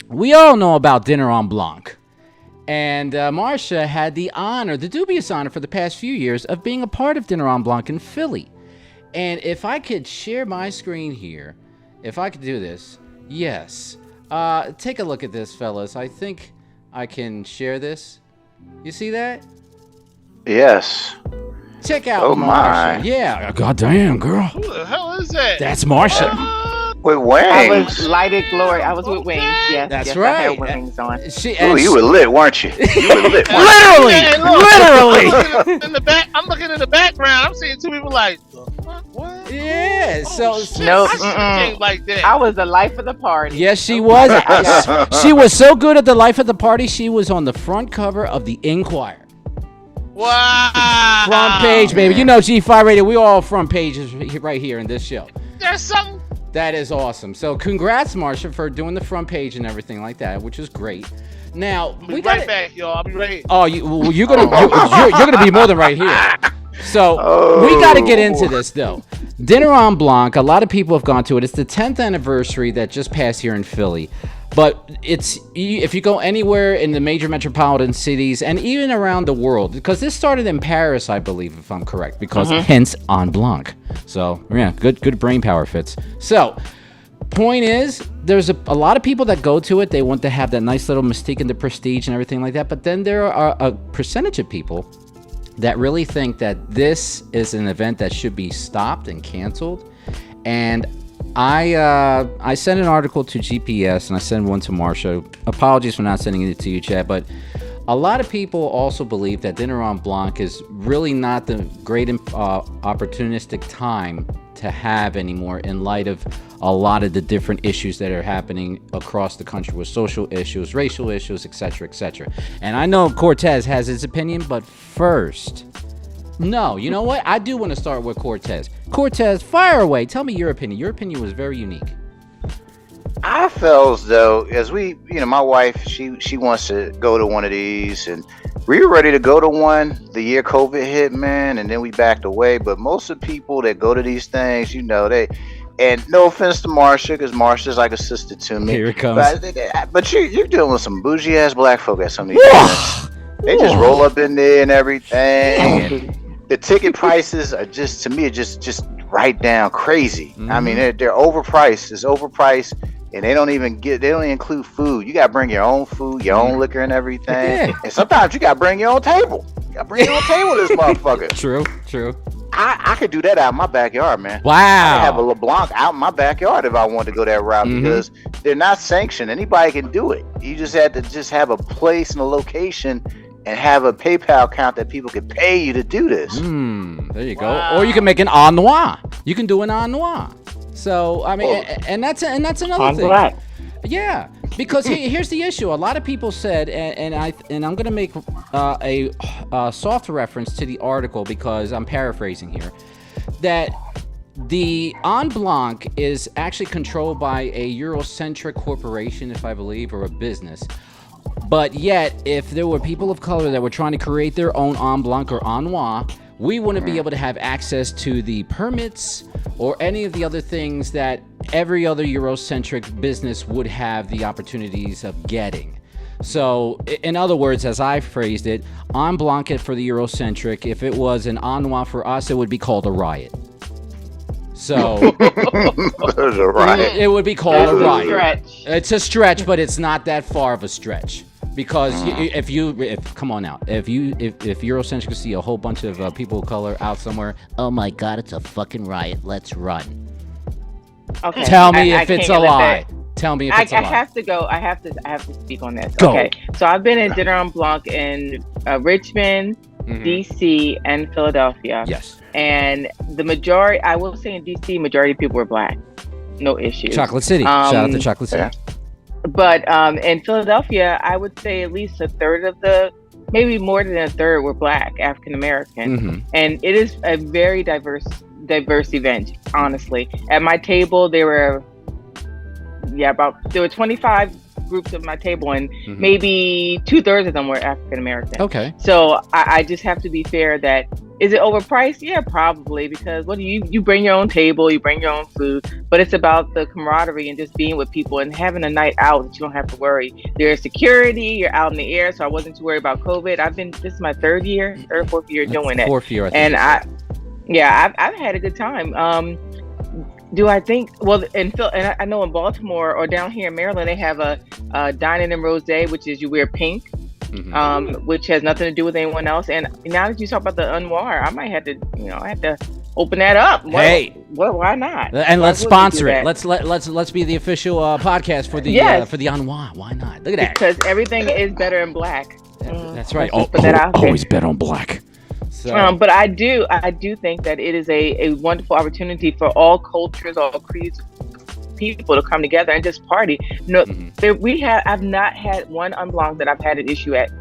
we all know about Dinner En Blanc. And Marcia had the dubious honor for the past few years of being a part of Dinner En Blanc in Philly. And if I could share my screen here, if I could do this, yes. Take a look at this, fellas. I think I can share this. You see that? Yes. Check out Marcia. My. Yeah. Goddamn, girl. Who the hell is that? That's Marcia. With wings. I was lighted glory. I was with wings. Yes, That's yes, right. I had wings on. You were lit, weren't you? You were lit. Literally. Hey, look, Literally. in the back, I'm looking in the background. I'm seeing two people like, what? Yeah. So shit, No, I should've came like that. I was the life of the party. yes, she was. She was so good at the life of the party. She was on the front cover of the Inquirer. Wow. Front page, baby. You know G-Phi Radio. We all front pages right here in this show. There's something. That is awesome. So congrats, Marcia, for doing the front page and everything like that, which was great. Now I'll be right back, y'all. I'll be right here. Oh, you're gonna be more than right here. So we got to get into this though. Dinner En Blanc. A lot of people have gone to it. It's the 10th anniversary that just passed here in Philly. But if you go anywhere in the major metropolitan cities and even around the world, because this started in Paris, I believe, if I'm correct, because hence En Blanc. So yeah, good brain power, Fitz. So point is, there's a lot of people that go to it. They want to have that nice little mystique and the prestige and everything like that. But then there are a percentage of people that really think that this is an event that should be stopped and canceled. And I sent an article to GPS and I sent one to Marcia. Apologies for not sending it to you, Chad, but a lot of people also believe that Dinner En Blanc is really not the great opportunistic time to have anymore in light of a lot of the different issues that are happening across the country with social issues, racial issues, etc., etc. And I know Cortez has his opinion, but first, no, you know what? I do want to start with Cortez. Cortez, fire away. Tell me your opinion. Your opinion was very unique. I felt as though, as my wife, she wants to go to one of these, and we were ready to go to one the year COVID hit, man, and then we backed away. But most of the people that go to these things, and no offense to Marcia, because Marcia's like a sister to me. Here it comes. But you're dealing with some bougie ass black folk at some of these events. They just roll up in there and everything. And the ticket prices are just, to me, just right down crazy. Mm-hmm. I mean, they're overpriced. It's overpriced. And they don't even include food. You gotta bring your own food, your own liquor and everything. Yeah. And sometimes you gotta bring your own table. You gotta bring your own table to this motherfucker. True. I could do that out in my backyard, man. Wow. I could have a LeBlanc out in my backyard if I wanted to go that route, because they're not sanctioned. Anybody can do it. You just had to have a place and a location and have a PayPal account that people can pay you to do this. There you go. Or you can make an en noir. You can do an en noir. So I mean, and that's another thing. Black. Yeah, because here's the issue. A lot of people said, and I'm going to make a soft reference to the article because I'm paraphrasing here, that the En Blanc is actually controlled by a Eurocentric corporation, if I believe, or a business. But yet, if there were people of color that were trying to create their own En Blanc or en noir, we wouldn't be able to have access to the permits or any of the other things that every other Eurocentric business would have the opportunities of getting. So, in other words, as I phrased it, En Blanc for the Eurocentric, if it was an en noir for us, it would be called a riot. So, it would be called a riot. It's a stretch, but it's not that far of a stretch. Because come on now, if Eurocentric see a whole bunch of people of color out somewhere, oh my God, it's a fucking riot. Let's run. Okay. Tell me if it's a lie. Tell me if it's a lie. I have to go. I have to speak on this. Go. Okay. So I've been in Dinner En Blanc in Richmond, DC, and Philadelphia. Yes. And the majority, I will say in DC, majority of people were black. No issues. Chocolate City. Shout out to Chocolate City. Yeah. But in Philadelphia, I would say at least a third of maybe more than a third were black, African American. And it is a very diverse event, honestly. At my table, there were 25 groups at my table, and maybe 2/3 of them were African American. Okay. So I just have to be fair that Is it overpriced? Yeah, probably, because what do you bring your own table, you bring your own food, but it's about the camaraderie and just being with people and having a night out that you don't have to worry. There's security, you're out in the air, so I wasn't too worried about COVID. This is my third, fourth year doing it. Fourth year, I and think. I've had a good time. Do I think? Well, and I know in Baltimore or down here in Maryland, they have a Dinner En Blanc, which is you wear pink. Which has nothing to do with anyone else. And now that you talk about the Anwar, I might have to, I have to open that up. Why not? And let's sponsor it. Let's be the official podcast for the Anwar. Why not? Look at that. Because everything is better in black. That's right. Always bet on black. So. But I do think that it is a wonderful opportunity for all cultures, all creeds, people to come together and just party. I've not had one en blanc that I've had an issue at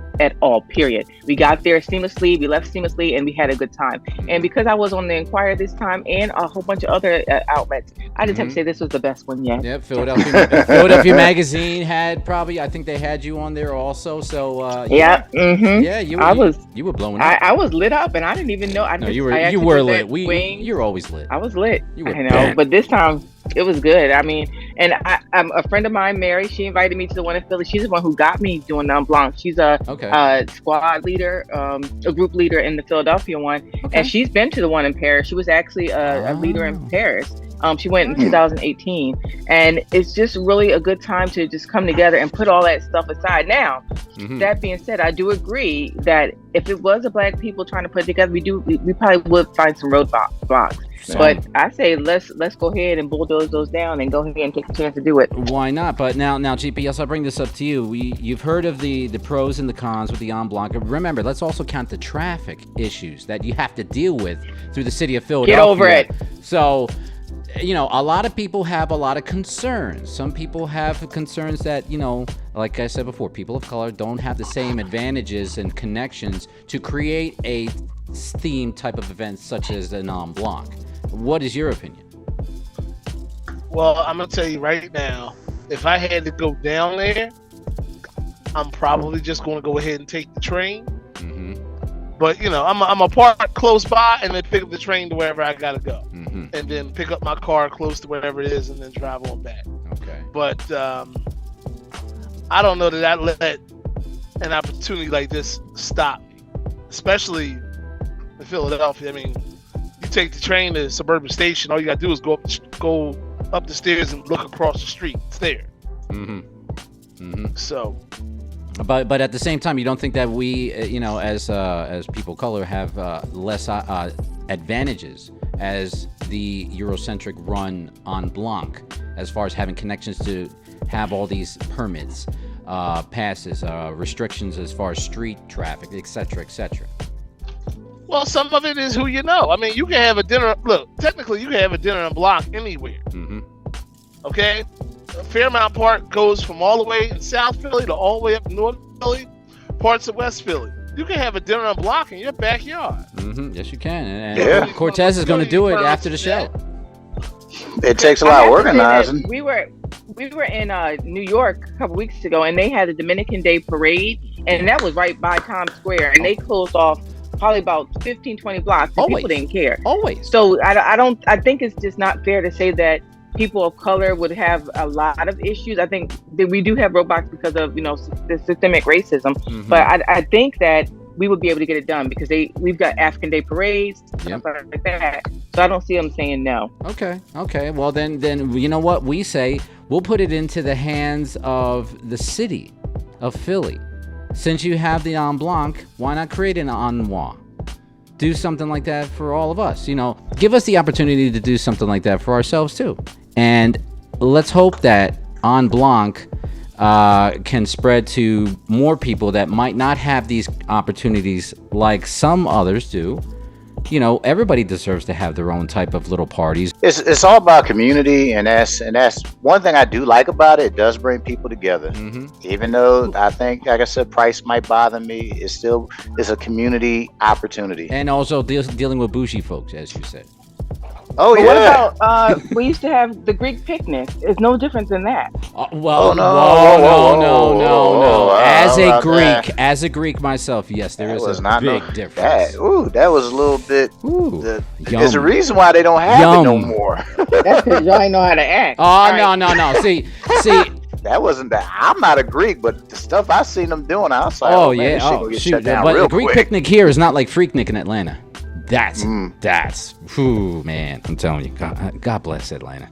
all, period. We got there seamlessly, we left seamlessly, and we had a good time. And because I was on the Inquirer this time and a whole bunch of other outlets, I just have to say this was the best one yet. Yep, Philadelphia Magazine I think they had you on there also. So yeah, you were blowing up. I was lit up, and I didn't even know. You were lit. You're always lit. I was lit. You were I know, bad. but this time it was good. I mean, and I'm a friend of mine, Mary. She invited me to the one in Philly. She's the one who got me doing the en blanc. She's a squad leader, a group leader in the Philadelphia one, and she's been to the one in Paris. She was actually a leader in Paris. She went in 2018, and it's just really a good time to just come together and put all that stuff aside. Now, that being said, I do agree that if it was a black people trying to put it together, we probably would find some roadblocks. But I say let's go ahead and bulldoze those down and go ahead and take a chance to do it. Why not? But now, GPS, I'll bring this up to you. You've heard of the pros and the cons with the en blanc. Remember, let's also count the traffic issues that you have to deal with through the city of Philadelphia. Get over it. So, a lot of people have a lot of concerns. Some people have concerns that, like I said before, people of color don't have the same advantages and connections to create a themed type of event such as an en blanc. What is your opinion? Well, I'm going to tell you right now, if I had to go down there, I'm probably just going to go ahead and take the train. But, I'm a park close by and then pick up the train to wherever I got to go. And then pick up my car close to wherever it is and then drive on back. Okay. But I don't know that I let an opportunity like this stop me, especially in Philadelphia. I mean, you take the train to Suburban Station, all you got to do is go up the stairs and look across the street. It's there. So... But at the same time, you don't think that we, as people of color, have less advantages as the Eurocentric run en blanc, as far as having connections to have all these permits, passes, restrictions as far as street traffic, etc., etc. Well, some of it is who you know. I mean, you can have a dinner. Look, technically, you can have a dinner en blanc anywhere. Okay. Fairmount Park goes from all the way in South Philly to all the way up North Philly, parts of West Philly. You can have a dinner en blanc in your backyard. Yes, you can. And Cortezs is going to do it after the show. It takes a lot of organizing. We were in New York a couple weeks ago, and they had the Dominican Day Parade, and that was right by Times Square, and they closed off probably about 15, 20 blocks. And people didn't care. Always. So I think it's just not fair to say that people of color would have a lot of issues. I think that we do have roadblocks because of the systemic racism, but I think that we would be able to get it done because we've got African Day parades, stuff like that. So I don't see them saying no. Okay. Well, then you know what we say? We'll put it into the hands of the city of Philly. Since you have the en blanc, why not create an en noir? Do something like that for all of us. Give us the opportunity to do something like that for ourselves too. And let's hope that en blanc can spread to more people that might not have these opportunities like some others do. Everybody deserves to have their own type of little parties. It's all about community, and that's one thing I do like about it. It does bring people together. Even though I think, like I said, price might bother me, it's a community opportunity. And also dealing with bougie folks, as you said. Oh But yeah. what about we used to have the Greek picnic? It's no different than that. Well, Oh, no. no. As a about Greek, that? as a Greek myself, yes, there That is was a not big no, difference. that was a little bit. Ooh, There's a yum. reason why they don't have it no more. That's because y'all ain't know how to act. Oh, All no. right. See, That wasn't that. I'm not a Greek, but the stuff I seen them doing, I was like, oh man, yeah, this shit oh gonna get shoot. shut down But real the Greek quick. picnic here is not like Freaknik in Atlanta. That's, whew, man, I'm telling you, God bless Atlanta.